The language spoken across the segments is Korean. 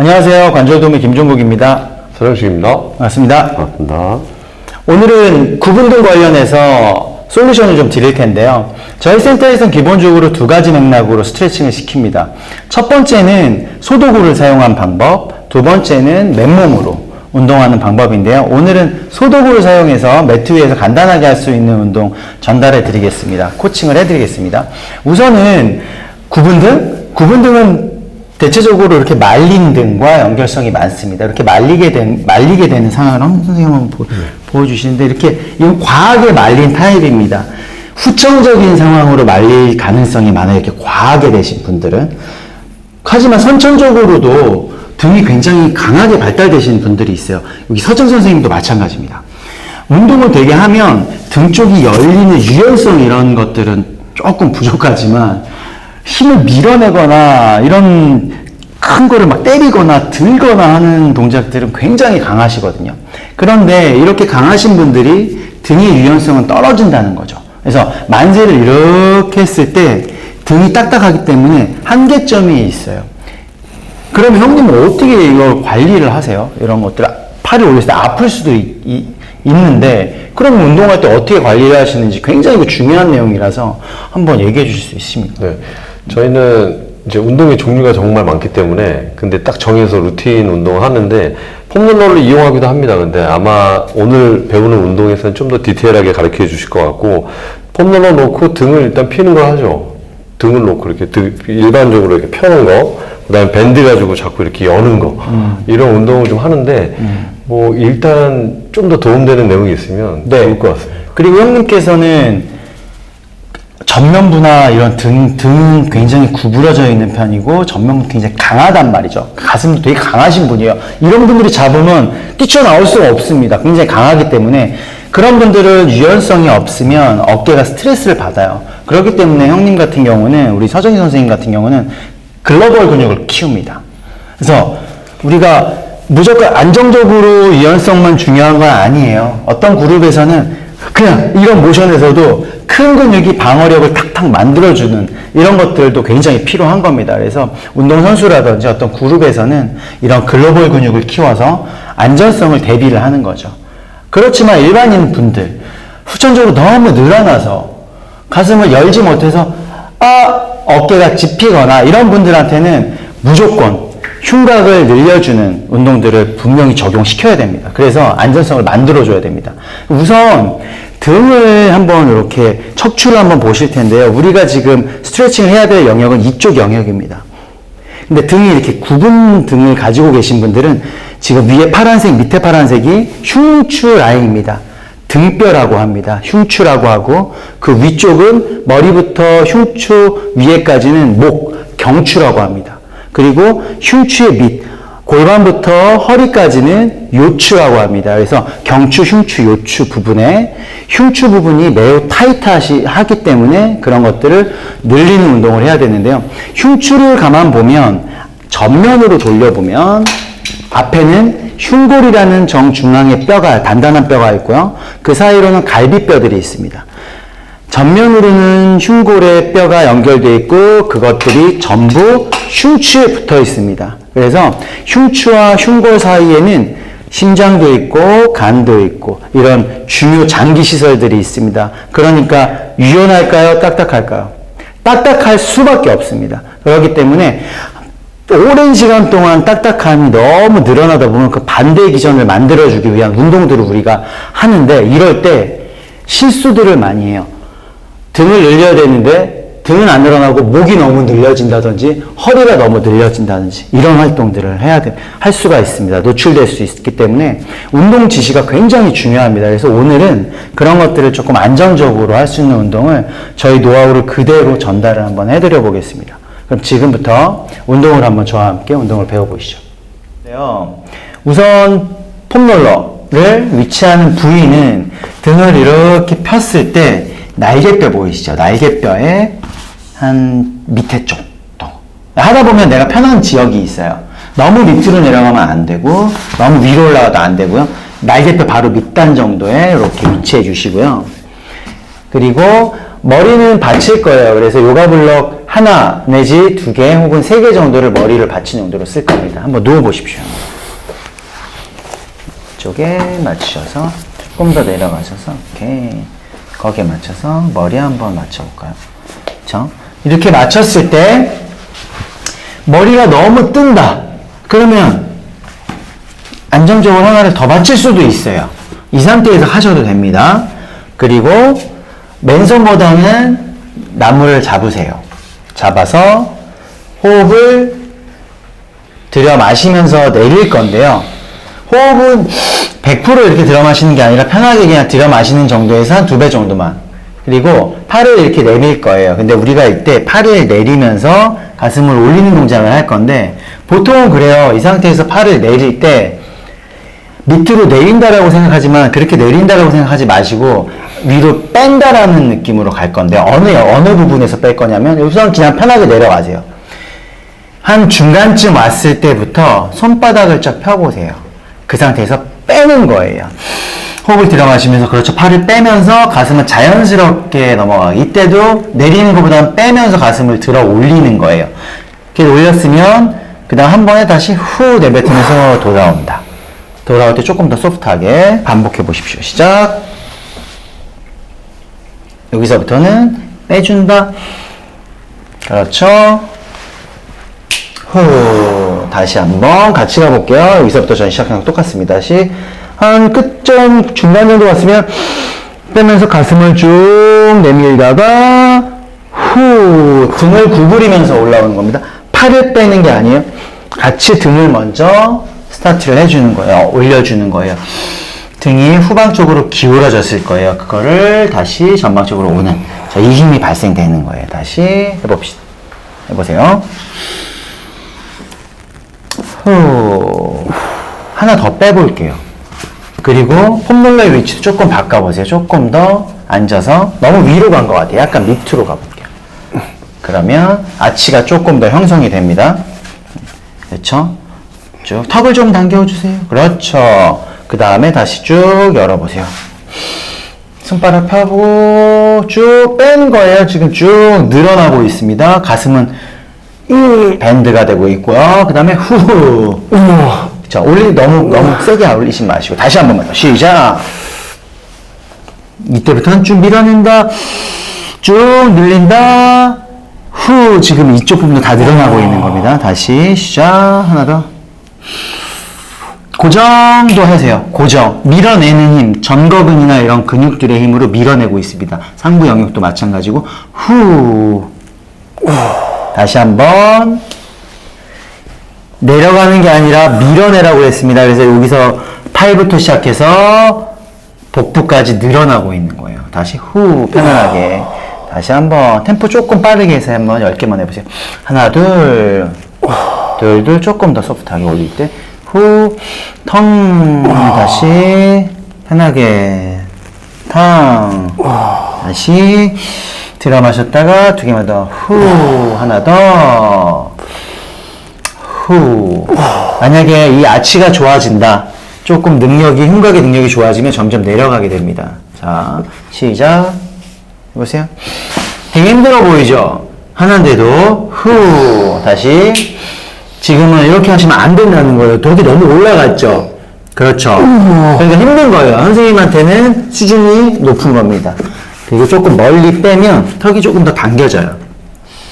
안녕하세요. 관절도우미 김종국입니다. 서정식입니다. 반갑습니다. 반갑습니다. 오늘은 구분등 관련해서 솔루션을 좀 드릴 텐데요. 저희 센터에서는 기본적으로 두 가지 맥락으로 스트레칭을 시킵니다. 첫 번째는 소도구를 사용한 방법, 두 번째는 맨몸으로 운동하는 방법인데요. 오늘은 소도구를 사용해서 매트 위에서 간단하게 할 수 있는 운동 전달해 드리겠습니다. 코칭을 해 드리겠습니다. 우선은 구분등은 대체적으로 이렇게 말린 등과 연결성이 많습니다. 이렇게 말리게 되는 상황을 선생님 한번 보여주시는데, 이렇게, 이건 과하게 말린 타입입니다. 후천적인 상황으로 말릴 가능성이 많아요. 이렇게 과하게 되신 분들은. 하지만 선천적으로도 등이 굉장히 강하게 발달되신 분들이 있어요. 여기 서정 선생님도 마찬가지입니다. 운동을 되게 하면 등 쪽이 열리는 유연성 이런 것들은 조금 부족하지만, 힘을 밀어내거나 이런 큰 거를 막 때리거나 들거나 하는 동작들은 굉장히 강하시거든요. 그런데 이렇게 강하신 분들이 등의 유연성은 떨어진다는 거죠. 그래서 만세를 이렇게 했을 때 등이 딱딱하기 때문에 한계점이 있어요. 그러면 형님은 어떻게 이걸 관리를 하세요? 이런 것들 팔을 올렸을 때 아플 수도 있는데, 그럼 운동할 때 어떻게 관리를 하시는지 굉장히 중요한 내용이라서 한번 얘기해 주실 수 있습니까? 네. 저희는 이제 운동의 종류가 정말 많기 때문에, 근데 딱 정해서 루틴 운동을 하는데, 폼롤러를 이용하기도 합니다. 근데 아마 오늘 배우는 운동에서는 좀 더 디테일하게 가르쳐 주실 것 같고, 폼롤러 놓고 등을 일단 피는 걸 하죠. 등을 놓고 이렇게 일반적으로 이렇게 펴는 거, 그 다음에 밴드 가지고 자꾸 이렇게 여는 거, 이런 운동을 좀 하는데, 뭐, 일단 좀 더 도움되는 내용이 있으면 좋을 것 같습니다. 그리고 형님께서는 전면부나 이런 등은 굉장히 구부러져 있는 편이고, 전면부 굉장히 강하단 말이죠. 가슴도 되게 강하신 분이에요. 이런 분들이 잡으면 뛰쳐나올 수가 없습니다. 굉장히 강하기 때문에. 그런 분들은 유연성이 없으면 어깨가 스트레스를 받아요. 그렇기 때문에 형님 같은 경우는, 우리 서정희 선생님 같은 경우는 글로벌 근육을 키웁니다. 그래서 우리가 무조건 안정적으로 유연성만 중요한 건 아니에요. 어떤 그룹에서는 그냥 이런 모션에서도 큰 근육이 방어력을 탁탁 만들어주는 이런 것들도 굉장히 필요한 겁니다. 그래서 운동선수라든지 어떤 그룹에서는 이런 글로벌 근육을 키워서 안전성을 대비를 하는 거죠. 그렇지만 일반인 분들, 후천적으로 너무 늘어나서 가슴을 열지 못해서 어깨가 짚히거나 이런 분들한테는 무조건 흉곽을 늘려주는 운동들을 분명히 적용시켜야 됩니다. 그래서 안전성을 만들어줘야 됩니다. 우선 등을 한번 이렇게 척추를 한번 보실 텐데요. 우리가 지금 스트레칭을 해야 될 영역은 이쪽 영역입니다. 근데 등이 이렇게 굽은 등을 가지고 계신 분들은 지금 위에 파란색, 밑에 파란색이 흉추 라인입니다. 등뼈라고 합니다. 흉추라고 하고, 그 위쪽은 머리부터 흉추 위에까지는 목, 경추라고 합니다. 그리고 흉추의 밑, 골반부터 허리까지는 요추라고 합니다. 그래서 경추, 흉추, 요추 부분에 흉추 부분이 매우 타이트하기 때문에 그런 것들을 늘리는 운동을 해야 되는데요. 흉추를 가만 보면, 전면으로 돌려보면 앞에는 흉골이라는 정중앙의 뼈가, 단단한 뼈가 있고요. 그 사이로는 갈비뼈들이 있습니다. 전면으로는 흉골의 뼈가 연결되어 있고, 그것들이 전부 흉추에 붙어 있습니다. 그래서 흉추와 흉골 사이에는 심장도 있고 간도 있고 이런 중요 장기 시설들이 있습니다. 그러니까 유연할까요? 딱딱할까요? 딱딱할 수밖에 없습니다. 그렇기 때문에 오랜 시간 동안 딱딱함이 너무 늘어나다 보면 그 반대의 기전을 만들어주기 위한 운동들을 우리가 하는데, 이럴 때 실수들을 많이 해요. 등을 늘려야 되는데 등은 안 늘어나고 목이 너무 늘려진다든지 허리가 너무 늘려진다든지 이런 활동들을 할 수가 있습니다. 노출될 수 있기 때문에 운동 지시가 굉장히 중요합니다. 그래서 오늘은 그런 것들을 조금 안정적으로 할 수 있는 운동을 저희 노하우를 그대로 전달을 한번 해드려 보겠습니다. 그럼 지금부터 운동을 한번 저와 함께 운동을 배워보시죠. 우선 폼롤러를 위치하는 부위는 등을 이렇게 폈을 때 날개뼈 보이시죠? 날개뼈의 한 밑에 쪽 정도. 하다 보면 내가 편한 지역이 있어요. 너무 밑으로 내려가면 안 되고, 너무 위로 올라가도 안 되고요. 날개뼈 바로 밑단 정도에 이렇게 위치해 주시고요. 그리고 머리는 받칠 거예요. 그래서 요가 블럭 하나 내지 2개 혹은 3개 정도를 머리를 받치는 용도로 쓸 겁니다. 한번 누워 보십시오. 이쪽에 맞추셔서 조금 더 내려가셔서 이렇게 거기에 맞춰서 머리 한번 맞춰볼까요? 그렇죠? 이렇게 맞췄을 때 머리가 너무 뜬다. 그러면 안정적으로 하나를 더 맞출 수도 있어요. 이 상태에서 하셔도 됩니다. 그리고 맨손보다는 나무를 잡으세요. 잡아서 호흡을 들여 마시면서 내릴 건데요. 호흡은 100% 이렇게 들여 마시는 게 아니라 편하게 그냥 들여 마시는 정도에서 한 2배 정도만. 그리고 팔을 이렇게 내밀 거예요. 근데 우리가 이때 팔을 내리면서 가슴을 올리는 동작을 할 건데 보통은 그래요. 이 상태에서 팔을 내릴 때 밑으로 내린다라고 생각하지만 그렇게 내린다라고 생각하지 마시고 위로 뺀다라는 느낌으로 갈 건데 어느 부분에서 뺄 거냐면 우선 그냥 편하게 내려가세요. 한 중간쯤 왔을 때부터 손바닥을 쫙 펴보세요. 그 상태에서 빼는 거예요. 호흡을 들여 마시면서 그렇죠. 팔을 빼면서 가슴을 자연스럽게 넘어가요. 이때도 내리는 것보다는 빼면서 가슴을 들어 올리는 거예요. 이렇게 올렸으면 그 다음 한 번에 다시 후 내뱉으면서 돌아온다. 돌아올 때 조금 더 소프트하게 반복해 보십시오. 시작. 여기서부터는 빼준다. 그렇죠. 후. 다시 한번 같이 가볼게요. 여기서부터 전 시작하는 똑같습니다. 다시 한 끝점 중간 정도 왔으면 빼면서 가슴을 쭉 내밀다가 후 등을 구부리면서 올라오는 겁니다. 팔을 빼는 게 아니에요. 같이 등을 먼저 스타트를 해주는 거예요. 올려주는 거예요. 등이 후방 쪽으로 기울어졌을 거예요. 그거를 다시 전방적으로 오는 이 힘이 발생되는 거예요. 다시 해봅시다. 해보세요. 후. 하나 더 빼볼게요. 그리고 폼롤러의 위치도 조금 바꿔보세요. 조금 더 앉아서 너무 위로 간 것 같아요. 약간 밑으로 가볼게요. 그러면 아치가 조금 더 형성이 됩니다. 그렇죠? 쭉 턱을 좀 당겨주세요. 그렇죠. 그 다음에 다시 쭉 열어보세요. 손바닥 펴고 쭉 뺀 거예요. 지금 쭉 늘어나고 있습니다. 가슴은 밴드가 되고 있고요. 그 다음에 후. 자, 너무 세게 올리지 마시고 다시 한 번만 더 시작. 이때부터는 쭉 밀어낸다. 쭉 늘린다. 후. 지금 이쪽 부분도 다 늘어나고 있는 겁니다. 다시 시작. 하나 더. 고정도 하세요. 고정. 밀어내는 힘. 전거근이나 이런 근육들의 힘으로 밀어내고 있습니다. 상부 영역도 마찬가지고 후. 다시 한번. 내려가는 게 아니라 밀어내라고 했습니다. 그래서 여기서 팔부터 시작해서 복부까지 늘어나고 있는 거예요. 다시 후. 편안하게. 다시 한번 템포 조금 빠르게 해서 한번 10개만 해보세요. 하나, 둘. 둘 조금 더 소프트하게 올릴 때 후, 텅. 다시 편하게 텅. 다시 들어 마셨다가 2개만 더 후. 하나 더 후. 만약에 이 아치가 좋아진다. 조금 능력이 흉곽의 능력이 좋아지면 점점 내려가게 됩니다. 자, 시작. 해보세요. 되게 힘들어 보이죠? 하나인데도 후. 다시. 지금은 이렇게 하시면 안 된다는 거예요. 턱이 너무 올라갔죠? 그렇죠. 그러니까 힘든 거예요. 선생님한테는 수준이 높은 겁니다. 그리고 조금 멀리 빼면 턱이 조금 더 당겨져요.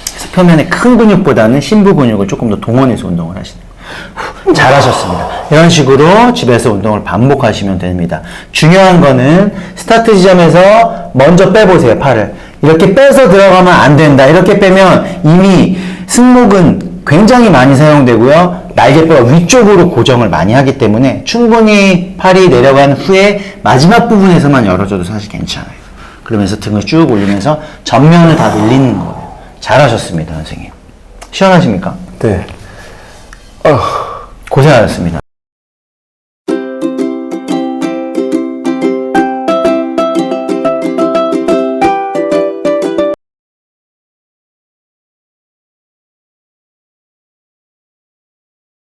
그래서 표면의 큰 근육보다는 심부 근육을 조금 더 동원해서 운동을 하시는 거예요. 잘하셨습니다. 이런 식으로 집에서 운동을 반복하시면 됩니다. 중요한 거는 스타트 지점에서 먼저 빼보세요. 팔을. 이렇게 빼서 들어가면 안 된다. 이렇게 빼면 이미 승모근 굉장히 많이 사용되고요. 날개뼈가 위쪽으로 고정을 많이 하기 때문에 충분히 팔이 내려간 후에 마지막 부분에서만 열어줘도 사실 괜찮아요. 그러면서 등을 쭉 올리면서 전면을 다 늘리는 거예요. 잘하셨습니다, 선생님. 시원하십니까? 네. 고생하셨습니다.